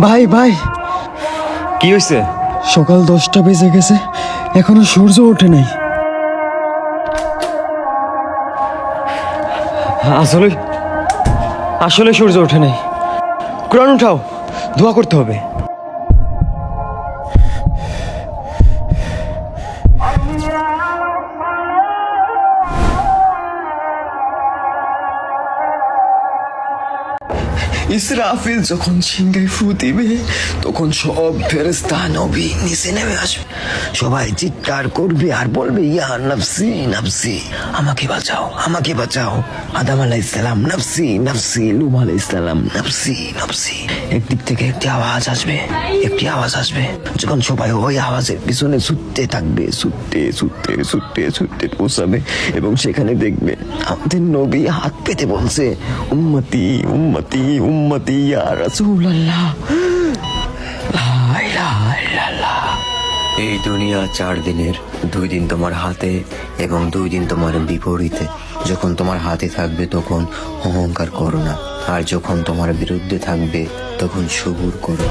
ভাই ভাই, কি হয়েছে? সকাল 10টা বেজে গেছে, এখনো সূর্য ওঠে নাই। আসলে আসলে সূর্য ওঠে নাই। কোরআন উঠাও, দোয়া করতে হবে। ইসরাফিল যখন সিংহে ফু দিবে তখন সব ফেরেশতা নবী নিচে নেমে আসবে। সবাই চিৎকার করবে আর বলবে, ইয়া নফসি নফসি, আমাকে বাঁচাও, আমাকে বাঁচাও। আদম আলাইহিস সালাম নফসি নফসি, লূত আলাইহিস সালাম নফসি নফসি। একদিক থেকে একটি আওয়াজ আসবে, একটি আওয়াজ আসবে। যখন সবাই ওই আওয়াজের পিছনে ছুটতে থাকবে, ছুটতে ছুটতে ছুটতে ছুটতে পৌঁছাবে এবং সেখানে দেখবে আমাদের নবী হাত পেতে বলছে, উম্মতি উম্মতি উম্মতি ইয়া রাসূলুল্লাহ, লা ইলাহা ইল্লাল্লাহ। এই দুনিয়া 4 দিনের, 2 দিন তোমার হাতে এবং 2 দিন তোমার বিপরীতে। যখন তোমার হাতে থাকবে তখন অহংকার করো না, আর যখন তোমার বিরুদ্ধে থাকবে তখন সবুর করো।